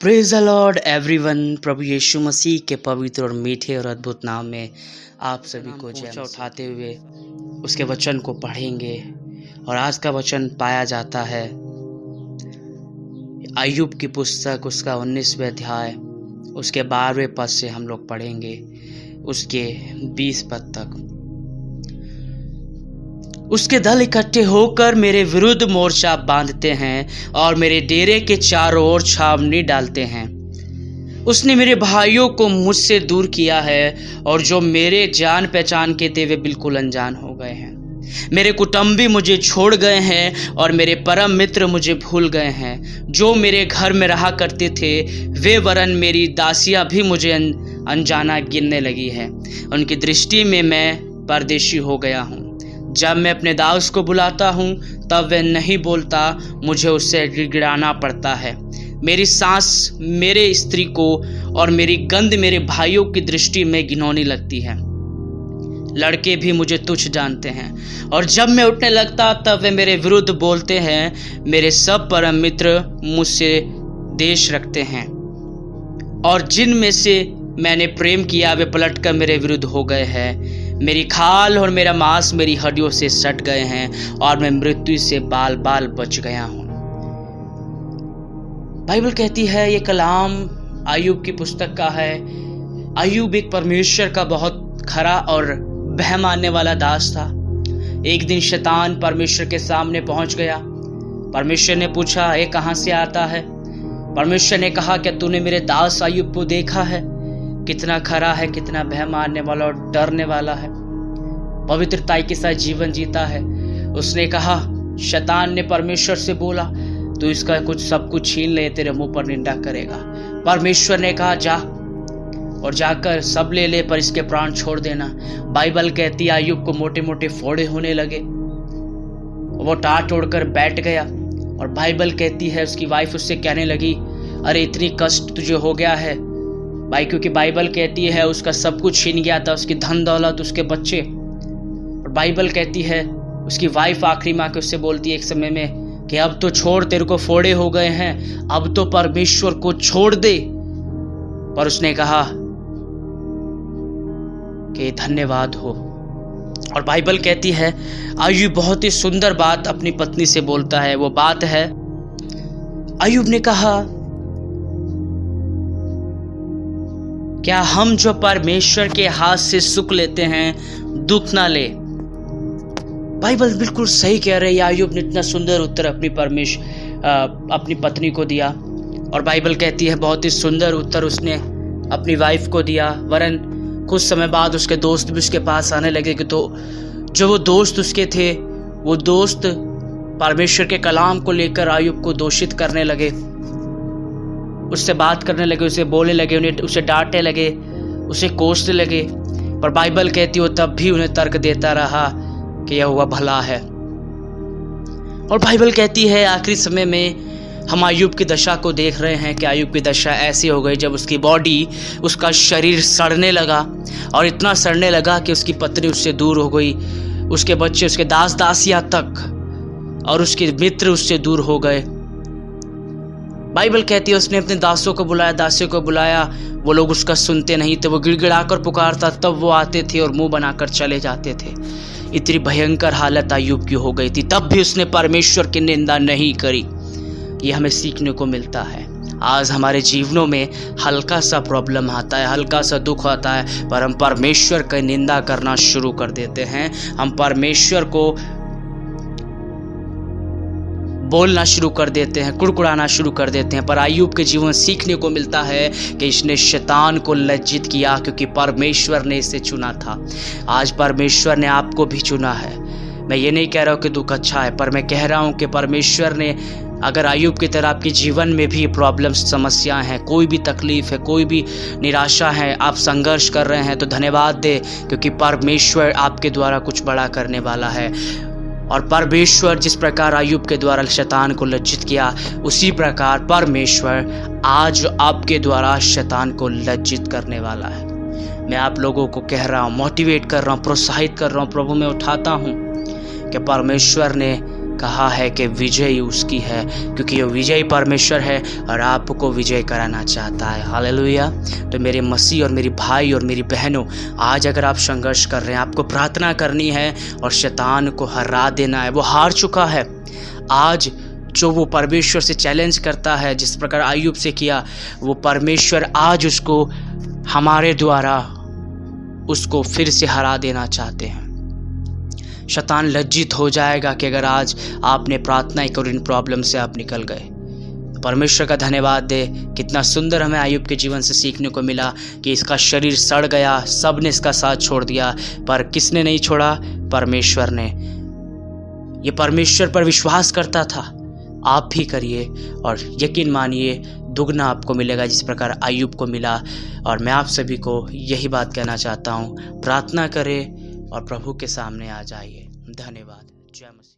Praise the lord everyone. प्रभु यीशु मसीह के पवित्र और मीठे और अद्भुत नाम में आप सभी को जय उठाते हुए उसके वचन को पढ़ेंगे। और आज का वचन पाया जाता है अय्यूब की पुस्तक, उसका 19वें अध्याय, उसके 12वें पद से हम लोग पढ़ेंगे उसके 20 पद तक। उसके दल इकट्ठे होकर मेरे विरुद्ध मोर्चा बांधते हैं और मेरे डेरे के चारों ओर छावनी डालते हैं। उसने मेरे भाइयों को मुझसे दूर किया है और जो मेरे जान पहचान के थे वे बिल्कुल अनजान हो गए हैं। मेरे कुटुंबी मुझे छोड़ गए हैं और मेरे परम मित्र मुझे भूल गए हैं। जो मेरे घर में रहा करते थे वे वरन मेरी दासियां भी मुझे अनजाना गिनने लगी है। उनकी दृष्टि में मैं परदेशी हो गया हूँ। जब मैं अपने दास को बुलाता हूँ तब वह नहीं बोलता, मुझे उससे गिड़गिड़ाना पड़ता है। मेरी सांस मेरे स्त्री को और मेरी गंध मेरे भाइयों की दृष्टि में घिनौनी लगती है। लड़के भी मुझे तुच्छ जानते हैं और जब मैं उठने लगता तब वे मेरे विरुद्ध बोलते हैं। मेरे सब परम मित्र मुझसे देश रखते हैं और जिन में से मैंने प्रेम किया वे पलटकर मेरे विरुद्ध हो गए हैं। मेरी खाल और मेरा मांस मेरी हड्डियों से सट गए हैं और मैं मृत्यु से बाल बाल बच गया हूं। बाइबल कहती है, ये कलाम अय्यूब की पुस्तक का है। अय्यूब एक परमेश्वर का बहुत खरा और बह मानने वाला दास था। एक दिन शैतान परमेश्वर के सामने पहुंच गया। परमेश्वर ने पूछा, ये कहां से आता है? परमेश्वर ने कहा, क्या तूने मेरे दास अय्यूब को देखा है? कितना खरा है, कितना भय मारने वाला और डरने वाला है, पवित्रता के साथ जीवन जीता है। उसने कहा, शैतान ने परमेश्वर से बोला, तू इसका सब कुछ छीन ले, तेरे मुंह पर निंदा करेगा। परमेश्वर ने कहा, जा और जाकर सब ले ले, पर इसके प्राण छोड़ देना। बाइबल कहती है अय्यूब को मोटे मोटे फोड़े होने लगे, वो टाट ओढ़कर बैठ गया। और बाइबल कहती है उसकी वाइफ उससे कहने लगी, अरे इतनी कष्ट तुझे हो गया है भाई, क्योंकि बाइबल कहती है उसका सब कुछ छीन गया था, उसकी धन दौलत, उसके बच्चे। और बाइबल कहती है उसकी वाइफ आखिरी माँ के उससे बोलती है एक समय में कि अब तो छोड़, तेरे को फोड़े हो गए हैं, अब तो परमेश्वर को छोड़ दे। पर उसने कहा कि धन्यवाद हो। और बाइबल कहती है अय्यूब बहुत ही सुंदर बात अपनी पत्नी से बोलता है। वो बात है, अय्यूब ने कहा, क्या हम जो परमेश्वर के हाथ से सुख लेते हैं दुख ना ले? बाइबल बिल्कुल सही कह रही है। अय्यूब ने इतना सुंदर उत्तर अपनी पत्नी को दिया। और बाइबल कहती है बहुत ही सुंदर उत्तर उसने अपनी वाइफ को दिया। वरन कुछ समय बाद उसके दोस्त भी उसके पास आने लगे कि तो जो वो दोस्त उसके थे, वो दोस्त परमेश्वर के कलाम को लेकर अय्यूब को दोषित करने लगे, उससे बात करने लगे, उसे बोलने लगे, उसे डांटने लगे, उसे कोसने लगे। पर बाइबल कहती हो तब भी उन्हें तर्क देता रहा कि यह हुआ भला है। और बाइबल कहती है आखिरी समय में हम अय्यूब की दशा को देख रहे हैं कि अय्यूब की दशा ऐसी हो गई जब उसकी बॉडी, उसका शरीर सड़ने लगा और इतना सड़ने लगा कि उसकी पत्नी उससे दूर हो गई, उसके बच्चे, उसके दास दासियां तक और उसके मित्र उससे दूर हो गए। बाइबल कहती है उसने अपने दासों को बुलाया, दासियों को बुलाया, वो लोग उसका सुनते नहीं थे। वो गिड़गिड़ाकर पुकारता तब वो आते थे और मुंह बनाकर चले जाते थे। इतनी भयंकर हालत अय्यूब की हो गई थी, तब भी उसने परमेश्वर की निंदा नहीं करी। ये हमें सीखने को मिलता है। आज हमारे जीवनों में हल्का सा प्रॉब्लम आता है, हल्का सा दुख आता है, पर हम परमेश्वर की निंदा करना शुरू कर देते हैं। हम परमेश्वर को बोलना शुरू कर देते हैं, कुड़कुड़ाना शुरू कर देते हैं। पर अय्यूब के जीवन सीखने को मिलता है कि इसने शैतान को लज्जित किया, क्योंकि परमेश्वर ने इसे चुना था। आज परमेश्वर ने आपको भी चुना है। मैं ये नहीं कह रहा हूँ कि दुख अच्छा है, पर मैं कह रहा हूँ कि परमेश्वर ने अगर अय्यूब की तरह आपके जीवन में भी प्रॉब्लम्स, समस्याएं हैं, कोई भी तकलीफ है, कोई भी निराशा है, आप संघर्ष कर रहे हैं, तो धन्यवाद दे, क्योंकि परमेश्वर आपके द्वारा कुछ बड़ा करने वाला है। और परमेश्वर जिस प्रकार अय्यूब के द्वारा शैतान को लज्जित किया, उसी प्रकार परमेश्वर आज आपके द्वारा शैतान को लज्जित करने वाला है। मैं आप लोगों को कह रहा हूँ, मोटिवेट कर रहा हूँ, प्रोत्साहित कर रहा हूँ, प्रभु में उठाता हूँ कि परमेश्वर ने कहा है कि विजय उसकी है, क्योंकि वो विजयी परमेश्वर है और आपको विजय कराना चाहता है। हालेलुया। तो मेरे मसीह और मेरी भाई और मेरी बहनों, आज अगर आप संघर्ष कर रहे हैं, आपको प्रार्थना करनी है और शैतान को हरा देना है। वो हार चुका है। आज जो वो परमेश्वर से चैलेंज करता है, जिस प्रकार अय्यूब से किया, वो परमेश्वर आज उसको हमारे द्वारा उसको फिर से हरा देना चाहते हैं। शैतान लज्जित हो जाएगा कि अगर आज आपने प्रार्थना की और इन प्रॉब्लम से आप निकल गए। परमेश्वर का धन्यवाद दे, कितना सुंदर हमें अय्यूब के जीवन से सीखने को मिला कि इसका शरीर सड़ गया, सब ने इसका साथ छोड़ दिया, पर किसने नहीं छोड़ा? परमेश्वर ने। ये परमेश्वर पर विश्वास करता था। आप भी करिए और यकीन मानिए दुगना आपको मिलेगा, जिस प्रकार अय्यूब को मिला। और मैं आप सभी को यही बात कहना चाहता हूँ, प्रार्थना करें और प्रभु के सामने आ जाइए। धन्यवाद। जय मसीह।